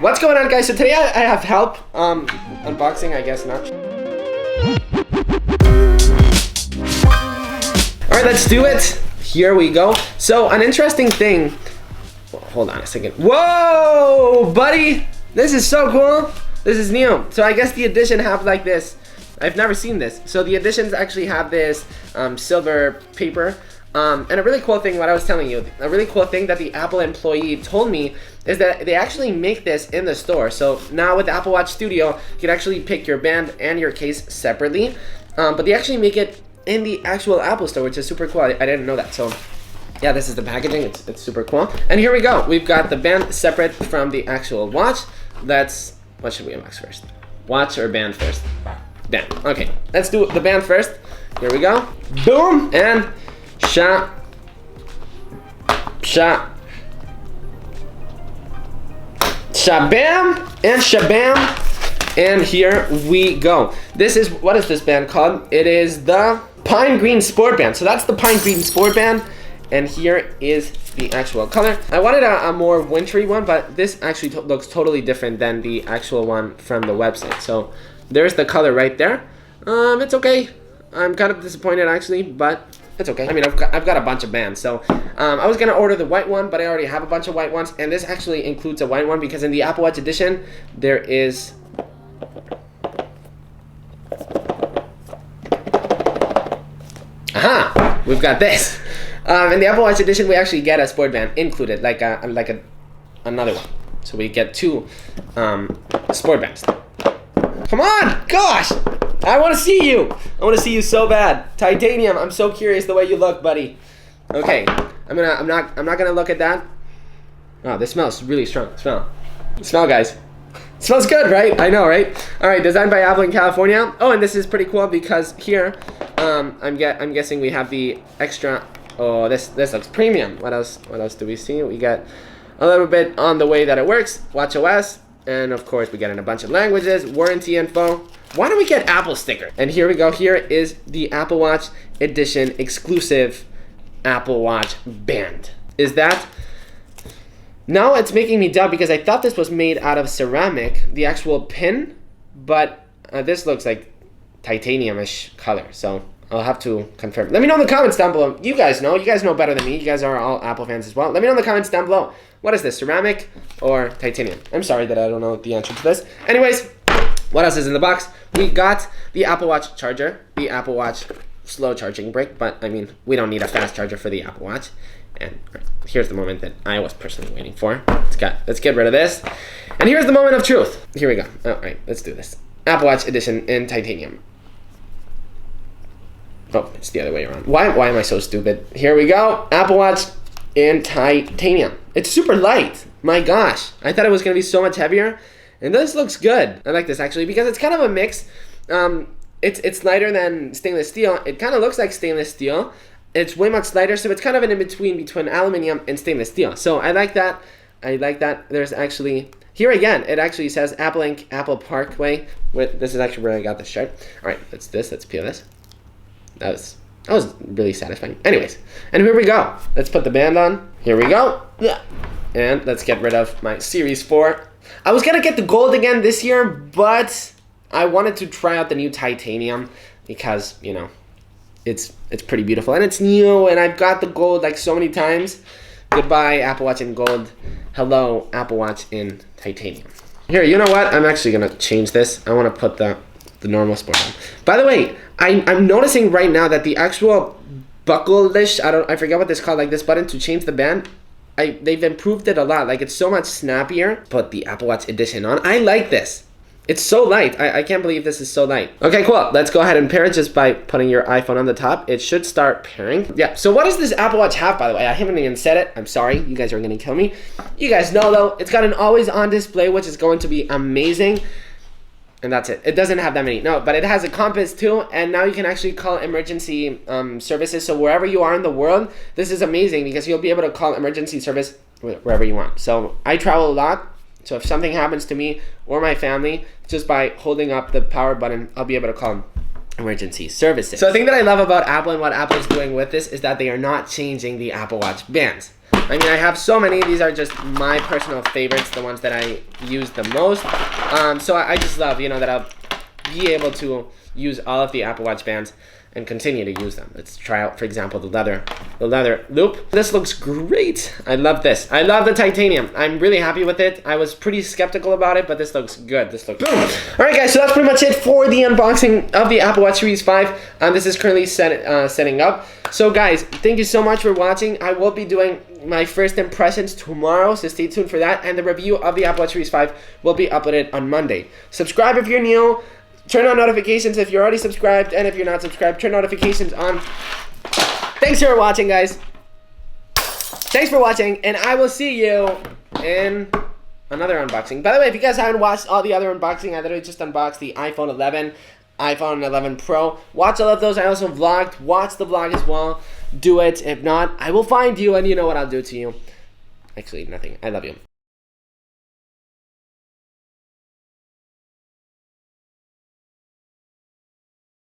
What's going on, guys? So today I have help unboxing, I guess not. Alright, let's do it. Here we go. So an interesting thing. Hold on a second. Whoa, buddy! This is so cool. This is new. So I guess the edition have like this. I've never seen this. So the editions actually have this silver paper. And a really cool thing, what I was telling you, a really cool thing that the Apple employee told me is that they actually make this in the store. So now with the Apple Watch Studio, you can actually pick your band and your case separately. But they actually make it in the actual Apple store, which is super cool. I didn't know that. So yeah, this is the packaging. It's super cool. And here we go. We've got the band separate from the actual watch. What should we unbox first? Watch or band first? Band. Okay, let's do the band first. Here we go. Boom, and shabam, and shabam, and here we go. This is, what is this band called? It is the Pine Green Sport Band. So that's the Pine Green Sport Band, and here is the actual color. I wanted a more wintry one, but this actually looks totally different than the actual one from the website. So there's the color right there. It's okay. I'm kind of disappointed actually, but it's okay. I mean, I've got a bunch of bands, so I was gonna order the white one, but I already have a bunch of white ones, and this actually includes a white one because in the Apple Watch edition there is we've got this. In the Apple Watch edition, we actually get a sport band included, like another one. So we get two sport bands. Come on, gosh! I want to see you. I want to see you so bad. Titanium. I'm so curious the way you look, buddy. Okay, I'm not gonna look at that. Oh, this smells really strong. Smell, guys. It smells good, right? I know, right? All right, designed by Apple in California. Oh, and this is pretty cool because here, I'm guessing we have the extra. Oh, this looks premium. What else do we see? We got a little bit on the way that it works. Watch OS, and of course we get in a bunch of languages. Warranty info. Why don't we get Apple sticker? And here we go. Here is the Apple Watch edition exclusive Apple Watch band. Is that? Now it's making me doubt because I thought this was made out of ceramic, the actual pin, but this looks like titanium-ish color. So I'll have to confirm. Let me know in the comments down below. You guys know better than me. You guys are all Apple fans as well. Let me know in the comments down below. What is this, ceramic or titanium? I'm sorry that I don't know the answer to this. Anyways, what else is in the box? We got the Apple Watch charger, the Apple Watch slow charging brick, but I mean, we don't need a fast charger for the Apple Watch. And here's the moment that I was personally waiting for. Let's get rid of this. And here's the moment of truth. Here we go. All right, let's do this. Apple Watch edition in titanium. Oh, it's the other way around. Why am I so stupid? Here we go. Apple Watch in titanium. It's super light. My gosh. I thought it was going to be so much heavier. And this looks good. I like this actually because it's kind of a mix. It's lighter than stainless steel. It kind of looks like stainless steel. It's way much lighter, so it's kind of an in-between between aluminum and stainless steel. So I like that. There's actually, here again, it actually says Apple Inc. Apple Parkway. This is actually where I got this shirt. All right, let's peel this. That was really satisfying. Anyways, and here we go. Let's put the band on. Here we go. And let's get rid of my Series 4. I was gonna get the gold again this year, but I wanted to try out the new titanium because, you know, it's pretty beautiful and it's new, and I've got the gold like so many times. Goodbye, Apple Watch in gold. Hello, Apple Watch in titanium. Here, you know what? I'm actually gonna change this. I want to put the normal sport on. By the way, I'm noticing right now that the actual buckle-ish, I forget what this called, like this button to change the band, they've improved it a lot. Like, it's so much snappier. Put the Apple Watch edition on. I like this. It's so light. I can't believe this is so light. Okay, cool. Let's go ahead and pair it just by putting your iPhone on the top. It should start pairing. Yeah, so what does this Apple Watch have, by the way? I haven't even said it. I'm sorry. You guys are going to kill me. You guys know, though, it's got an always-on display, which is going to be amazing. And that's it. It doesn't have that many. No, but it has a compass too, and now you can actually call emergency services. So wherever you are in the world, this is amazing because you'll be able to call emergency service wherever you want. So I travel a lot. So if something happens to me or my family, just by holding up the power button, I'll be able to call emergency services. So the thing that I love about Apple and what Apple is doing with this is that they are not changing the Apple Watch bands. I mean, I have so many. These are just my personal favorites, the ones that I use the most. So I just love, that I'll be able to use all of the Apple Watch bands and continue to use them. Let's try out, for example, the leather loop. This looks great. I love this. I love the titanium. I'm really happy with it. I was pretty skeptical about it, but this looks good. This looks good. All right, guys, so that's pretty much it for the unboxing of the Apple Watch Series 5. This is currently setting up. So, guys, thank you so much for watching. I will be doing my first impressions tomorrow, so stay tuned for that. And the review of the Apple Watch Series 5 will be uploaded on Monday. Subscribe if you're new. Turn on notifications if you're already subscribed, and if you're not subscribed, turn notifications on. Thanks for watching, guys. Thanks for watching, and I will see you in another unboxing. By the way, if you guys haven't watched all the other unboxing, I literally just unboxed the iPhone 11, iPhone 11 Pro. Watch all of those. I also vlogged. Watch the vlog as well. Do it. If not, I will find you, and you know what I'll do to you. Actually, nothing. I love you.